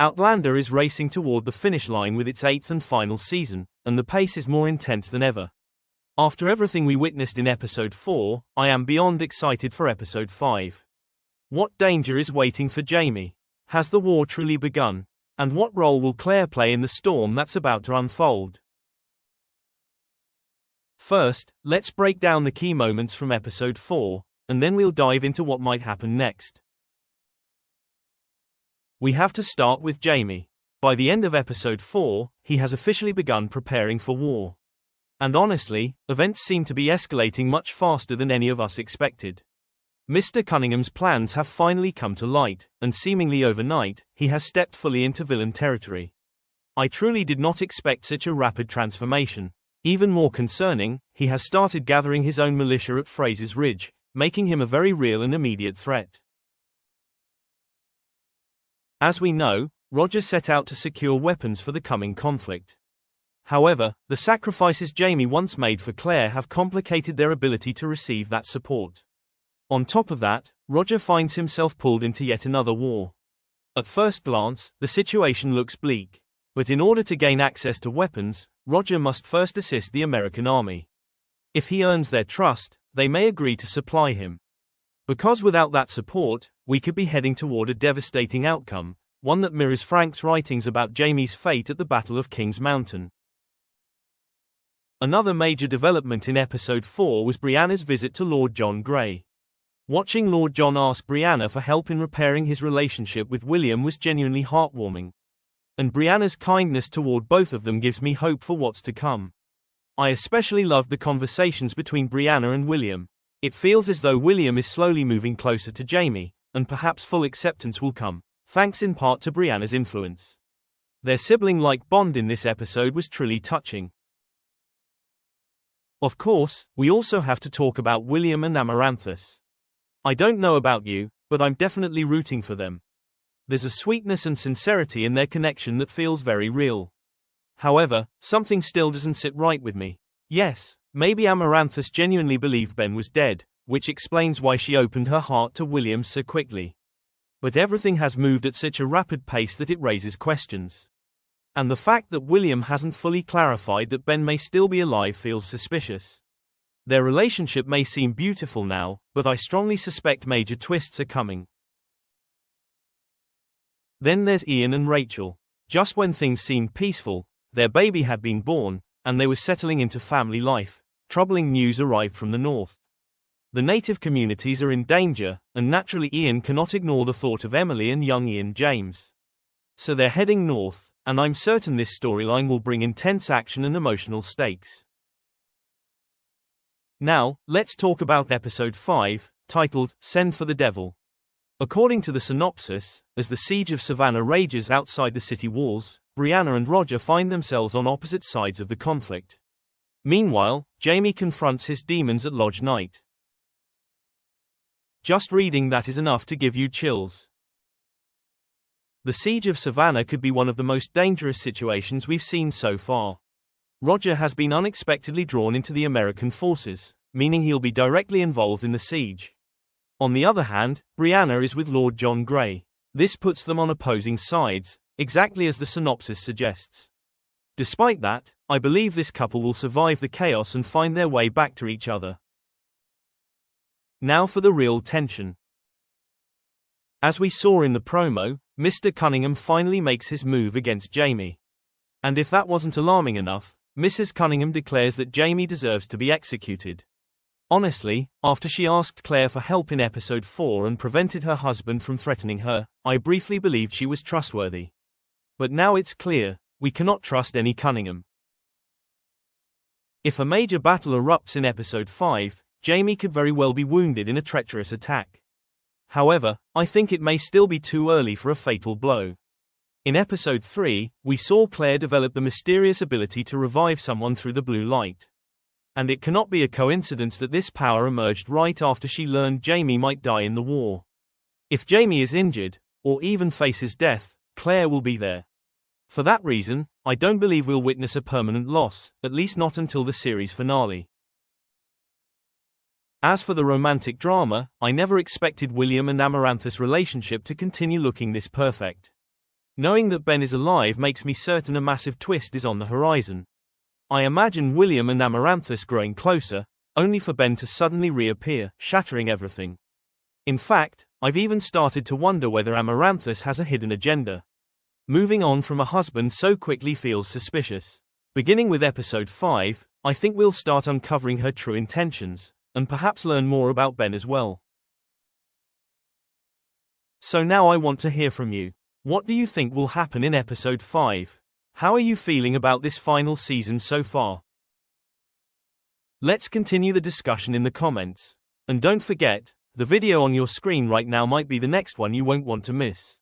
Outlander is racing toward the finish line with its 8th and final season, and the pace is more intense than ever. After everything we witnessed in Episode 4, I am beyond excited for Episode 5. What danger is waiting for Jamie? Has the war truly begun? And what role will Claire play in the storm that's about to unfold? First, let's break down the key moments from Episode 4, and then we'll dive into what might happen next. We have to start with Jamie. By the end of Episode 4, he has officially begun preparing for war. And honestly, events seem to be escalating much faster than any of us expected. Mr. Cunningham's plans have finally come to light, and seemingly overnight, he has stepped fully into villain territory. I truly did not expect such a rapid transformation. Even more concerning, he has started gathering his own militia at Fraser's Ridge, making him a very real and immediate threat. As we know, Roger set out to secure weapons for the coming conflict. However, the sacrifices Jamie once made for Claire have complicated their ability to receive that support. On top of that, Roger finds himself pulled into yet another war. At first glance, the situation looks bleak. But in order to gain access to weapons, Roger must first assist the American army. If he earns their trust, they may agree to supply him. Because without that support, we could be heading toward a devastating outcome, one that mirrors Frank's writings about Jamie's fate at the Battle of King's Mountain. Another major development in Episode 4 was Brianna's visit to Lord John Grey. Watching Lord John ask Brianna for help in repairing his relationship with William was genuinely heartwarming. And Brianna's kindness toward both of them gives me hope for what's to come. I especially loved the conversations between Brianna and William. It feels as though William is slowly moving closer to Jamie, and perhaps full acceptance will come, thanks in part to Brianna's influence. Their sibling-like bond in this episode was truly touching. Of course, we also have to talk about William and Amaranthus. I don't know about you, but I'm definitely rooting for them. There's a sweetness and sincerity in their connection that feels very real. However, something still doesn't sit right with me. Yes, maybe Amaranthus genuinely believed Ben was dead, which explains why she opened her heart to William so quickly. But everything has moved at such a rapid pace that it raises questions. And the fact that William hasn't fully clarified that Ben may still be alive feels suspicious. Their relationship may seem beautiful now, but I strongly suspect major twists are coming. Then there's Ian and Rachel. Just when things seemed peaceful, their baby had been born, and they were settling into family life, troubling news arrived from the north. The native communities are in danger, and naturally Ian cannot ignore the thought of Emily and young Ian James. So they're heading north, and I'm certain this storyline will bring intense action and emotional stakes. Now, let's talk about Episode 5, titled, Send for the Devil. According to the synopsis, as the siege of Savannah rages outside the city walls, Brianna and Roger find themselves on opposite sides of the conflict. Meanwhile, Jamie confronts his demons at Lodge Night. Just reading that is enough to give you chills. The siege of Savannah could be one of the most dangerous situations we've seen so far. Roger has been unexpectedly drawn into the American forces, meaning he'll be directly involved in the siege. On the other hand, Brianna is with Lord John Grey. This puts them on opposing sides, exactly as the synopsis suggests. Despite that, I believe this couple will survive the chaos and find their way back to each other. Now for the real tension. As we saw in the promo, Mr. Cunningham finally makes his move against Jamie. And if that wasn't alarming enough, Mrs. Cunningham declares that Jamie deserves to be executed. Honestly, after she asked Claire for help in Episode 4 and prevented her husband from threatening her, I briefly believed she was trustworthy. But now it's clear, we cannot trust any Cunningham. If a major battle erupts in Episode 5, Jamie could very well be wounded in a treacherous attack. However, I think it may still be too early for a fatal blow. In Episode 3, we saw Claire develop the mysterious ability to revive someone through the blue light. And it cannot be a coincidence that this power emerged right after she learned Jamie might die in the war. If Jamie is injured, or even faces death, Claire will be there. For that reason, I don't believe we'll witness a permanent loss, at least not until the series finale. As for the romantic drama, I never expected William and Amaranthus' relationship to continue looking this perfect. Knowing that Ben is alive makes me certain a massive twist is on the horizon. I imagine William and Amaranthus growing closer, only for Ben to suddenly reappear, shattering everything. In fact, I've even started to wonder whether Amaranthus has a hidden agenda. Moving on from a husband so quickly feels suspicious. Beginning with episode 5, I think we'll start uncovering her true intentions, and perhaps learn more about Ben as well. So now I want to hear from you. What do you think will happen in episode 5? How are you feeling about this final season so far? Let's continue the discussion in the comments. And don't forget, the video on your screen right now might be the next one you won't want to miss.